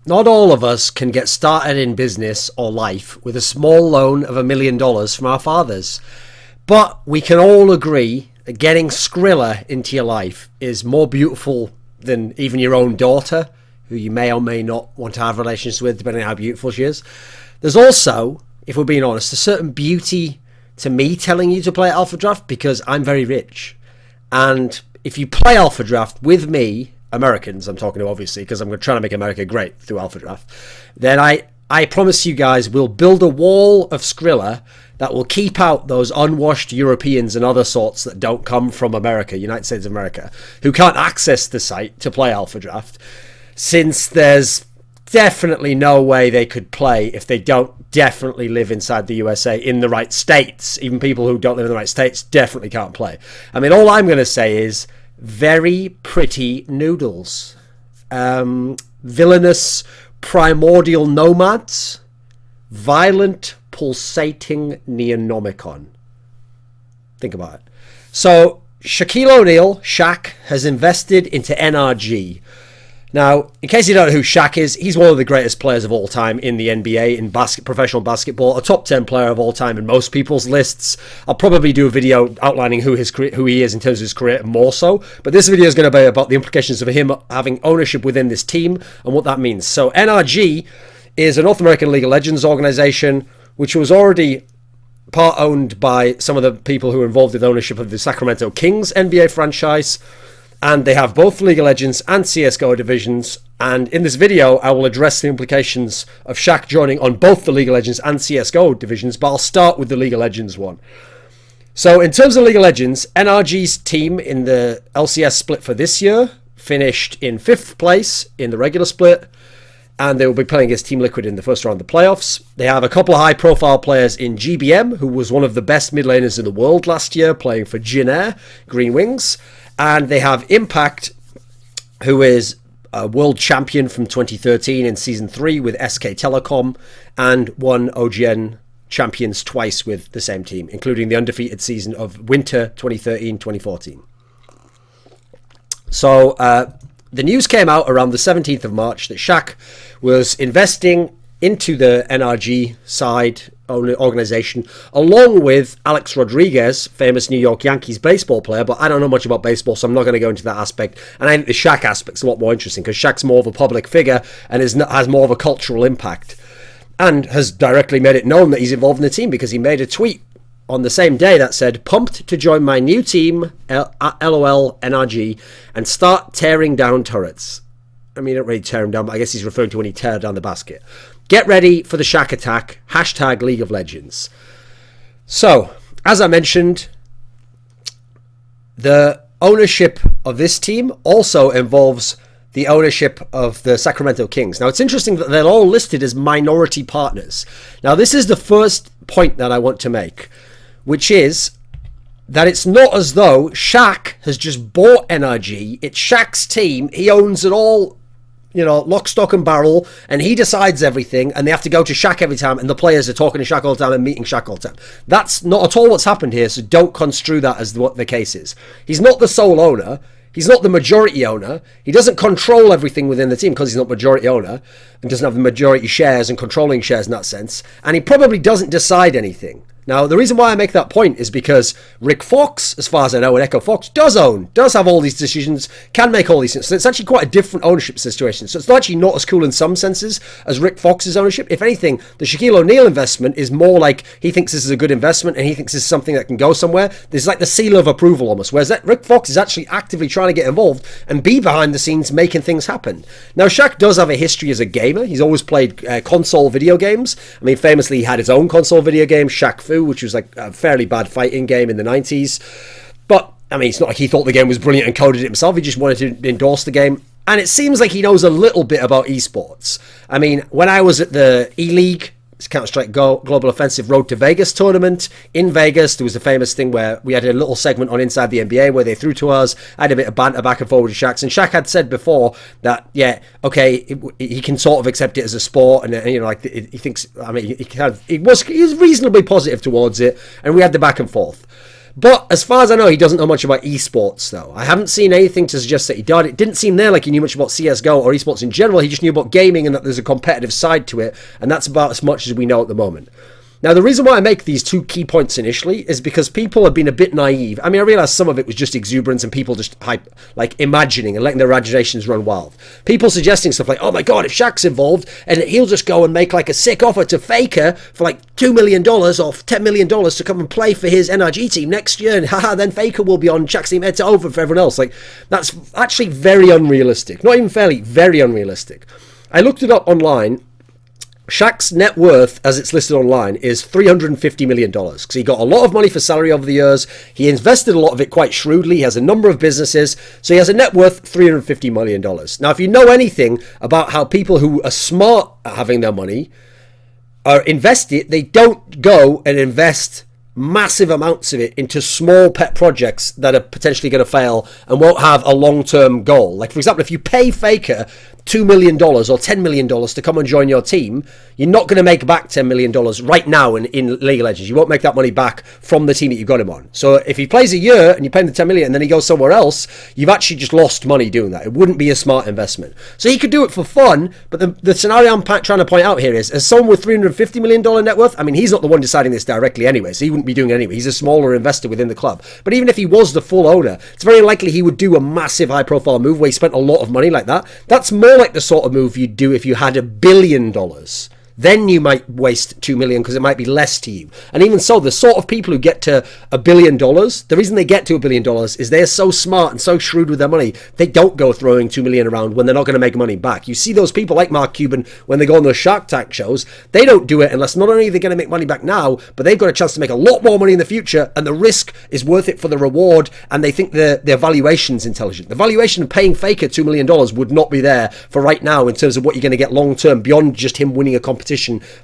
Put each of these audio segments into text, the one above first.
not all of us can get started in business or life with a small loan of $1 million from our fathers. But we can all agree that getting Skrilla into your life is more beautiful than even your own daughter, who you may or may not want to have relations with, depending on how beautiful she is. There's also, if we're being honest, a certain beauty to me telling you to play Alpha Draft because I'm very rich. And if you play Alpha Draft with me, Americans I'm talking to obviously, because I'm trying to make America great through Alpha Draft, then I promise you guys we'll build a wall of Skrilla that will keep out those unwashed Europeans and other sorts that don't come from America, United States of America, who can't access the site to play Alpha Draft, since there's definitely no way they could play if they don't definitely live inside the USA in the right states. Even people who don't live in the right states definitely can't play. I mean, all I'm going to say is very pretty noodles. Villainous primordial nomads. Violent pulsating neonomicon. Think about it. So Shaquille O'Neal, Shaq, has invested into NRG. Now, in case you don't know who Shaq is, he's one of the greatest players of all time in the NBA, in professional basketball, a top 10 player of all time in most people's lists. I'll probably do a video outlining who he is in terms of his career more so, but this video is going to be about the implications of him having ownership within this team and what that means. So NRG is a North American League of Legends organization, which was already part owned by some of the people who were involved with ownership of the Sacramento Kings NBA franchise. And they have both League of Legends and CSGO divisions. And in this video, I will address the implications of Shaq joining on both the League of Legends and CSGO divisions, but I'll start with the League of Legends one. So in terms of League of Legends, NRG's team in the LCS split for this year finished in 5th place in the regular split, and they will be playing against Team Liquid in the first round of the playoffs. They have a couple of high-profile players in GBM, who was one of the best mid laners in the world last year, playing for Jin Air, Green Wings. And they have Impact, who is a world champion from 2013 in Season 3 with SK Telecom, and won OGN champions twice with the same team, including the undefeated season of Winter 2013-2014. So the news came out around the 17th of March that Shaq was investing into the NRG side organization, along with Alex Rodriguez, famous New York Yankees baseball player, but I don't know much about baseball, so I'm not going to go into that aspect. And I think the Shaq aspect's a lot more interesting, because Shaq's more of a public figure and has more of a cultural impact, and has directly made it known that he's involved in the team, because he made a tweet on the same day that said, "Pumped to join my new team, LOL NRG, and start tearing down turrets." I mean, not really tear him down, but I guess he's referring to when he tear down the basket. Get ready for the Shaq attack. Hashtag League of Legends. So, as I mentioned, the ownership of this team also involves the ownership of the Sacramento Kings. Now, it's interesting that they're all listed as minority partners. Now, this is the first point that I want to make, which is that it's not as though Shaq has just bought NRG. It's Shaq's team. He owns it all, lock, stock and barrel, and he decides everything, and they have to go to Shaq every time, and the players are talking to Shaq all the time and meeting Shaq all the time. That's not at all what's happened here, so don't construe that as what the case is. He's not the sole owner. He's not the majority owner. He doesn't control everything within the team because he's not majority owner and doesn't have the majority shares and controlling shares in that sense. And he probably doesn't decide anything. Now, the reason why I make that point is because Rick Fox, as far as I know, and Echo Fox does have all these decisions, can make all these things. So it's actually quite a different ownership situation. So it's actually not as cool in some senses as Rick Fox's ownership. If anything, the Shaquille O'Neal investment is more like he thinks this is a good investment and he thinks this is something that can go somewhere. There's like the seal of approval almost, whereas Rick Fox is actually actively trying to get involved and be behind the scenes making things happen. Now, Shaq does have a history as a gamer. He's always played console video games. I mean, famously, he had his own console video game, Shaq Fu, which was like a fairly bad fighting game in the 90s. But, I mean, it's not like he thought the game was brilliant and coded it himself. He just wanted to endorse the game. And it seems like he knows a little bit about esports. I mean, when I was at the E-League, Counter-Strike Global Offensive Road to Vegas tournament in Vegas, there was a famous thing where we had a little segment on Inside the NBA where they threw to us. I had a bit of banter back and forward with Shaq, and Shaq had said before that, yeah, okay, he can sort of accept it as a sport, and he thinks, I mean, he was reasonably positive towards it, and we had the back and forth. But as far as I know, he doesn't know much about esports, though. I haven't seen anything to suggest that he did. It didn't seem there like he knew much about CSGO or esports in general. He just knew about gaming and that there's a competitive side to it, and that's about as much as we know at the moment. Now, the reason why I make these 2 key points initially is because people have been a bit naive. I mean, I realize some of it was just exuberance and people just imagining and letting their imaginations run wild. People suggesting stuff like, oh my God, if Shaq's involved, and he'll just go and make like a sick offer to Faker for like $2 million or $10 million to come and play for his NRG team next year, and then Faker will be on Shaq's team head to over for everyone else. Like, that's actually very unrealistic. Not even fairly, very unrealistic. I looked it up online. Shaq's net worth, as it's listed online, is $350 million because he got a lot of money for salary over the years. He invested a lot of it quite shrewdly. He has a number of businesses, so he has a net worth $350 million. Now, if you know anything about how people who are smart at having their money are invested, they don't go and invest massive amounts of it into small pet projects that are potentially going to fail and won't have a long-term goal. Like, for example, if you pay Faker $2 million or $10 million to come and join your team, you're not going to make back $10 million right now in League of Legends. You won't make that money back from the team that you got him on. So if he plays a year and you pay him the $10 million and then he goes somewhere else, you've actually just lost money doing that. It wouldn't be a smart investment. So he could do it for fun, but the scenario I'm trying to point out here is, as someone with $350 million net worth, I mean, he's not the one deciding this directly anyway, so he wouldn't be doing it anyway. He's a smaller investor within the club. But even if he was the full owner, it's very likely he would do a massive high-profile move where he spent a lot of money like that. That's more like the sort of move you'd do if you had $1 billion. Then you might waste $2 million because it might be less to you. And even so, the sort of people who get to $1 billion, the reason they get to $1 billion is they're so smart and so shrewd with their money, they don't go throwing $2 million around when they're not going to make money back. You see those people like Mark Cuban, when they go on those Shark Tank shows, they don't do it unless not only are they going to make money back now, but they've got a chance to make a lot more money in the future, and the risk is worth it for the reward, and they think their valuation's intelligent. The valuation of paying Faker $2 million would not be there for right now in terms of what you're going to get long term beyond just him winning a competition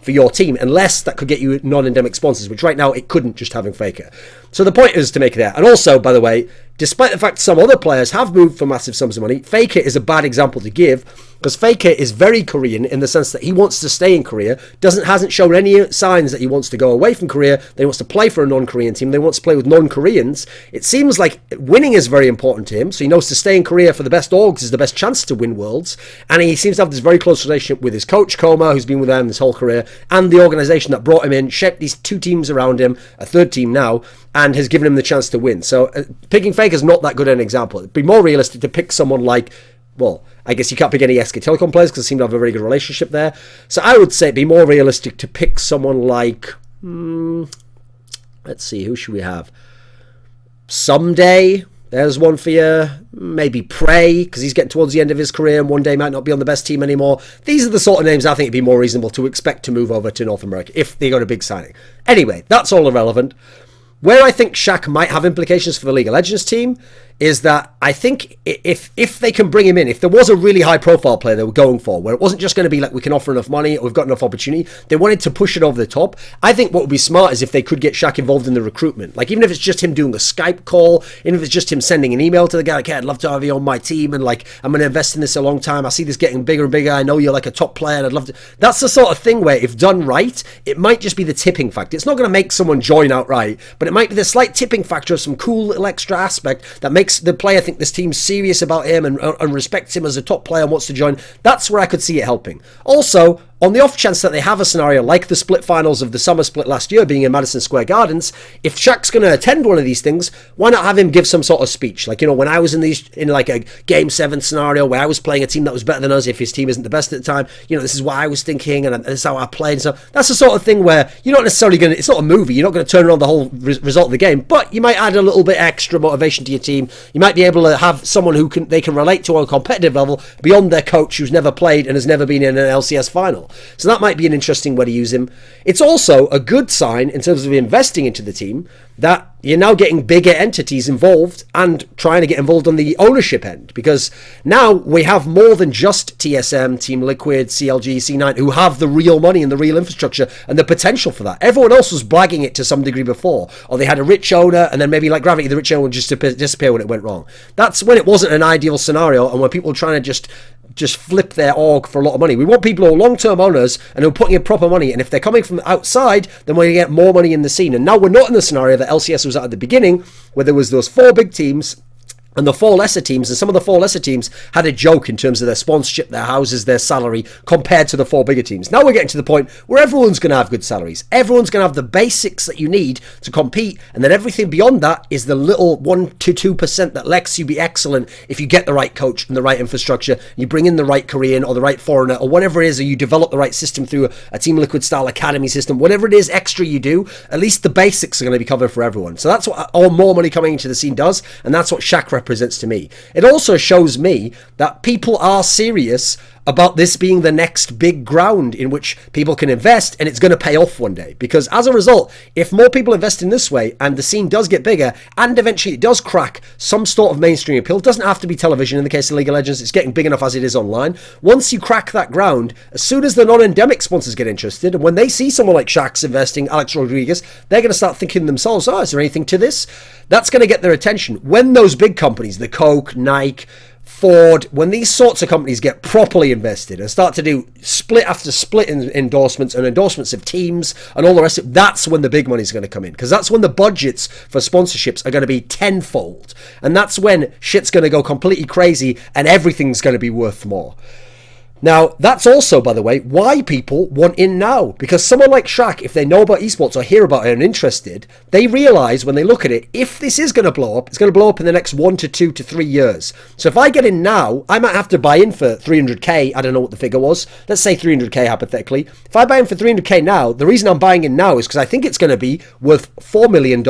for your team, unless that could get you non-endemic sponsors, which right now it couldn't, just having Faker. So the point is to make it there. And also, by the way, despite the fact some other players have moved for massive sums of money, Faker is a bad example to give, because Faker is very Korean in the sense that he wants to stay in Korea, hasn't shown any signs that he wants to go away from Korea, that he wants to play for a non-Korean team, they wants to play with non-Koreans. It seems like winning is very important to him, so he knows to stay in Korea for the best orgs is the best chance to win Worlds, and he seems to have this very close relationship with his coach, Koma, who's been with them his whole career, and the organisation that brought him in, shaped these 2 teams around him, a 3rd team now, and has given him the chance to win. So picking Faker's not that good an example. It'd be more realistic to pick someone like, well, I guess you can't pick any SK Telecom players because they seem to have a very good relationship there. So I would say it'd be more realistic to pick someone like, let's see, who should we have? Someday, there's one for you. Maybe Prey, because he's getting towards the end of his career and one day might not be on the best team anymore. These are the sort of names I think it'd be more reasonable to expect to move over to North America if they got a big signing. Anyway, that's all irrelevant. Where I think Shaq might have implications for the League of Legends team is that I think if they can bring him in, if there was a really high profile player they were going for, where it wasn't just going to be like we can offer enough money or we've got enough opportunity, they wanted to push it over the top. I think what would be smart is if they could get Shaq involved in the recruitment. Like, even if it's just him doing a Skype call, even if it's just him sending an email to the guy, like, hey, I'd love to have you on my team, and like, I'm going to invest in this a long time. I see this getting bigger and bigger. I know you're like a top player and I'd love to. That's the sort of thing where, if done right, it might just be the tipping factor. It's not going to make someone join outright, but it might be the slight tipping factor of some cool little extra aspect that makes the player think this team's serious about him and respects him as a top player and wants to join. That's where I could see it helping. Also, on the off chance that they have a scenario like the split finals of the summer split last year being in Madison Square Gardens, if Shaq's going to attend one of these things, why not have him give some sort of speech? Like, you know, when I was in like a Game 7 scenario where I was playing a team that was better than us, if his team isn't the best at the time, you know, this is what I was thinking and this is how I played. So that's the sort of thing where you're not necessarily going to, it's not a movie, you're not going to turn around the whole result of the game, but you might add a little bit extra motivation to your team. You might be able to have someone who they can relate to on a competitive level beyond their coach who's never played and has never been in an LCS final. So that might be an interesting way to use him. It's also a good sign in terms of investing into the team that you're now getting bigger entities involved and trying to get involved on the ownership end, because now we have more than just TSM, Team Liquid, CLG, C9 who have the real money and the real infrastructure and the potential for that. Everyone else was blagging it to some degree before, or they had a rich owner and then maybe like Gravity, the rich owner would just disappear when it went wrong. That's when it wasn't an ideal scenario, and when people were trying to just just flip their org for a lot of money. We want people who are long-term owners and who are putting in proper money. And if they're coming from outside, then we're going to get more money in the scene. And now we're not in the scenario that LCS was at the beginning, where there was those 4 big teams and the 4 lesser teams, and some of the 4 lesser teams had a joke in terms of their sponsorship, their houses, their salary, compared to the 4 bigger teams. Now we're getting to the point where everyone's going to have good salaries. Everyone's going to have the basics that you need to compete, and then everything beyond that is the little 1 to 2% that lets you be excellent if you get the right coach and the right infrastructure, you bring in the right Korean or the right foreigner or whatever it is, or you develop the right system through a Team Liquid style academy system. Whatever it is extra you do, at least the basics are going to be covered for everyone. So that's what all more money coming into the scene does, and that's what Shaq represents to me. It also shows me that people are serious about this being the next big ground in which people can invest, and it's going to pay off one day. Because as a result, if more people invest in this way and the scene does get bigger and eventually it does crack some sort of mainstream appeal, it doesn't have to be television in the case of League of Legends, it's getting big enough as it is online. Once you crack that ground, as soon as the non-endemic sponsors get interested, and when they see someone like Shaq's investing, Alex Rodriguez, they're going to start thinking to themselves, oh, is there anything to this? That's going to get their attention. When those big companies, the Coke, Nike, Ford, when these sorts of companies get properly invested and start to do split after split in endorsements and endorsements of teams and all the rest of it, that's when the big money is going to come in, because that's when the budgets for sponsorships are going to be tenfold, and that's when shit's going to go completely crazy and everything's going to be worth more. Now, that's also, by the way, why people want in now. Because someone like Shaq, if they know about esports or hear about it and are interested, they realise when they look at it, if this is going to blow up, it's going to blow up in the next 1 to 2 to 3 years. So if I get in now, I might have to buy in for 300k. I don't know what the figure was. Let's say 300k hypothetically. If I buy in for 300k now, the reason I'm buying in now is because I think it's going to be worth $4 million,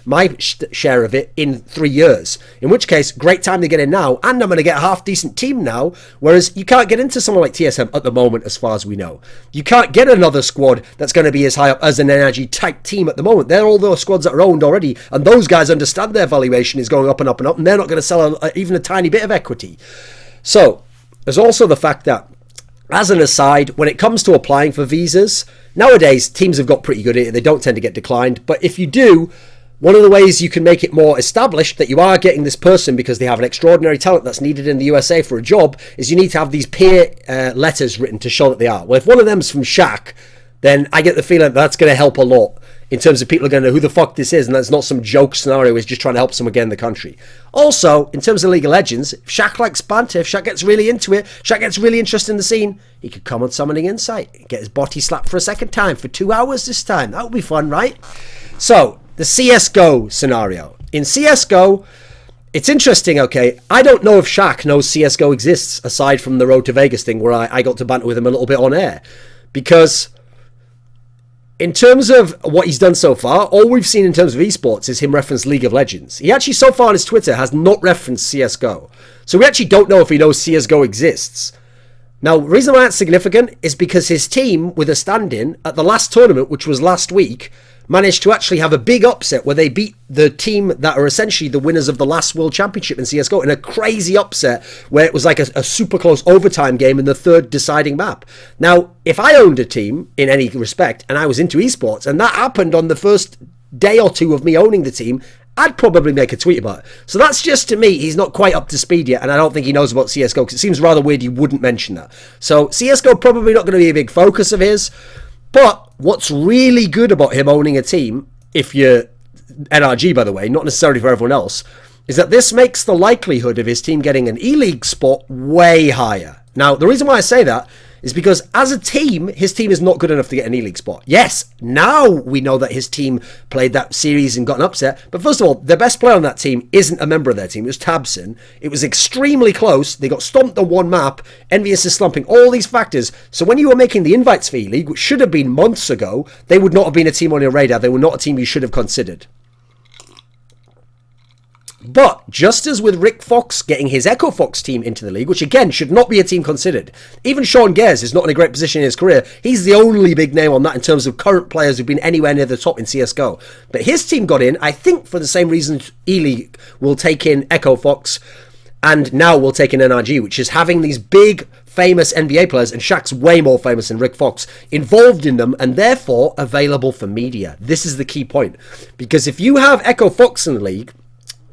my share of it, in 3 years. In which case, great time to get in now, and I'm going to get a half-decent team now, whereas you can't get into someone like TSM at the moment, as far as we know. You can't get another squad that's going to be as high up as an NRG type team at the moment. They're all those squads that are owned already, and those guys understand their valuation is going up and up and up, and they're not going to sell even a tiny bit of equity. So there's also the fact that, as an aside, when it comes to applying for visas, nowadays teams have got pretty good at it. They don't tend to get declined, but if you do, one of the ways you can make it more established that you are getting this person because they have an extraordinary talent that's needed in the USA for a job is you need to have these peer letters written to show that they are. Well, if one of them's from Shaq, then I get the feeling that's going to help a lot in terms of people are going to know who the fuck this is, and that's not some joke scenario, it's just trying to help someone get in the country. Also, in terms of League of Legends, if Shaq likes banter, if Shaq gets really into it, Shaq gets really interested in the scene, he could come on Summoning Insight, get his body slapped for a second time, for 2 hours this time. That would be fun, right? So, the CSGO scenario. In CSGO, it's interesting, okay? I don't know if Shaq knows CSGO exists, aside from the Road to Vegas thing where I got to banter with him a little bit on air. Because in terms of what he's done so far, all we've seen in terms of esports is him reference League of Legends. He actually, so far on his Twitter, has not referenced CSGO. So we actually don't know if he knows CSGO exists. Now, the reason why that's significant is because his team, with a stand-in at the last tournament, which was last week, managed to actually have a big upset where they beat the team that are essentially the winners of the last World Championship in CSGO in a crazy upset where it was like a super close overtime game in the third deciding map. Now, if I owned a team in any respect and I was into esports and that happened on the first day or two of me owning the team, I'd probably make a tweet about it. So that's just, to me, he's not quite up to speed yet, and I don't think he knows about CSGO because it seems rather weird you wouldn't mention that. So CSGO probably not going to be a big focus of his. But what's really good about him owning a team, if you're NRG, by the way, not necessarily for everyone else, is that this makes the likelihood of his team getting an E-League spot way higher. Now, the reason why I say that is because as a team, his team is not good enough to get an E-League spot. Yes, now we know that his team played that series and got an upset. But first of all, the best player on that team isn't a member of their team. It was Tabson. It was extremely close. They got stomped on one map. Envious is slumping. All these factors. So when you were making the invites for E-League, which should have been months ago, they would not have been a team on your radar. They were not a team you should have considered. But just as with Rick Fox getting his Echo Fox team into the league, which again should not be a team considered, even Sean Gers is not in a great position in his career. He's the only big name on that in terms of current players who've been anywhere near the top in CSGO. But his team got in, I think, for the same reason E-League will take in Echo Fox and now will take in NRG, which is having these big famous NBA players, and Shaq's way more famous than Rick Fox, involved in them and therefore available for media. This is the key point. Because if you have Echo Fox in the league,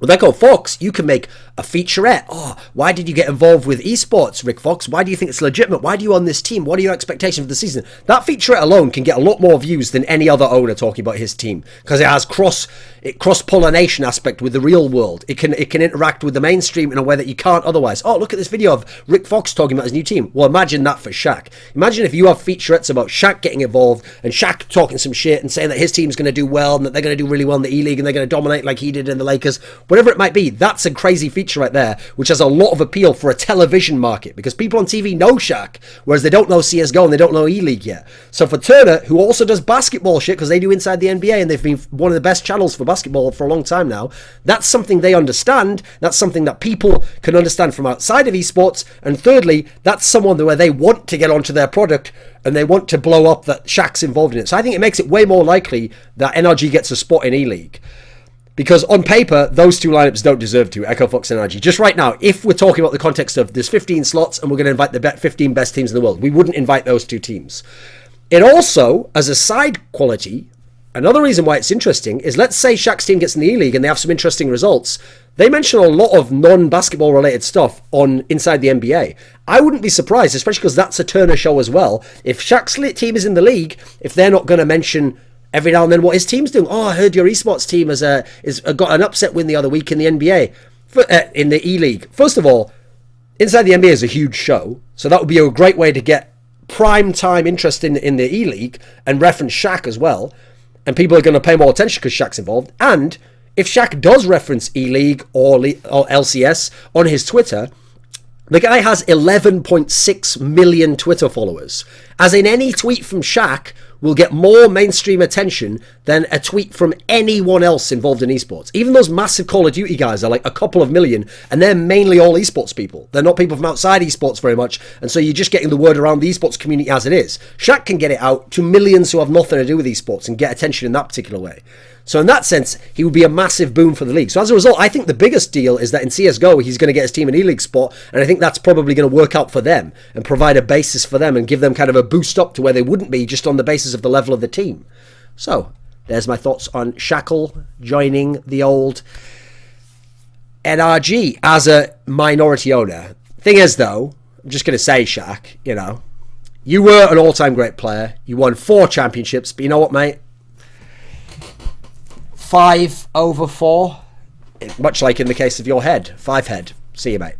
With Echo Fox, you can make a featurette. Oh, why did you get involved with esports, Rick Fox? Why do you think it's legitimate? Why do you own this team? What are your expectations for the season? That featurette alone can get a lot more views than any other owner talking about his team, because it has cross-pollination aspect with the real world. It can interact with the mainstream in a way that you can't otherwise. Oh, look at this video of Rick Fox talking about his new team. Well, imagine that for Shaq. Imagine if you have featurettes about Shaq getting involved and Shaq talking some shit and saying that his team's going to do well and that they're going to do really well in the E-League and they're going to dominate like he did in the Lakers. Whatever it might be, that's a crazy feature right there, which has a lot of appeal for a television market, because people on TV know Shaq, whereas they don't know CSGO and they don't know E-League yet. So for Turner, who also does basketball shit, because they do Inside the NBA and they've been one of the best channels for basketball for a long time now, that's something they understand. That's something that people can understand from outside of esports. And thirdly, that's someone where they want to get onto their product and they want to blow up that Shaq's involved in it. So I think it makes it way more likely that NRG gets a spot in E-League. Because on paper, those two lineups don't deserve to, Echo Fox and NRG. Just right now, if we're talking about the context of there's 15 slots and we're going to invite the 15 best teams in the world, we wouldn't invite those two teams. It also, as a side quality, another reason why it's interesting is, let's say Shaq's team gets in the E-League and they have some interesting results. They mention a lot of non-basketball related stuff on Inside the NBA. I wouldn't be surprised, especially because that's a Turner show as well, if Shaq's team is in the league, if they're not going to mention every now and then what his team's doing. Oh, I heard your esports team has got an upset win the other week in the NBA, in the E-League. First of all, Inside the NBA is a huge show, so that would be a great way to get prime time interest in the E-League and reference Shaq as well. And people are going to pay more attention because Shaq's involved. And if Shaq does reference E-League or LCS on his Twitter, the guy has 11.6 million Twitter followers. As in, any tweet from Shaq will get more mainstream attention than a tweet from anyone else involved in esports. Even those massive Call of Duty guys are like a couple of million, and they're mainly all esports people. They're not people from outside esports very much, and so you're just getting the word around the esports community as it is. Shaq can get it out to millions who have nothing to do with esports and get attention in that particular way. So in that sense, he would be a massive boom for the league. So as a result, I think the biggest deal is that in CSGO, he's going to get his team an E-League spot, and I think that's probably going to work out for them and provide a basis for them and give them kind of a boost up to where they wouldn't be just on the basis of the level of the team. So there's my thoughts on Shackle joining the old NRG as a minority owner. Thing is, though, I'm just going to say, Shaq, you were an all-time great player. You won 4 championships, but you know what, mate? 5/4, much like in the case of your head. 5 head. See you, mate.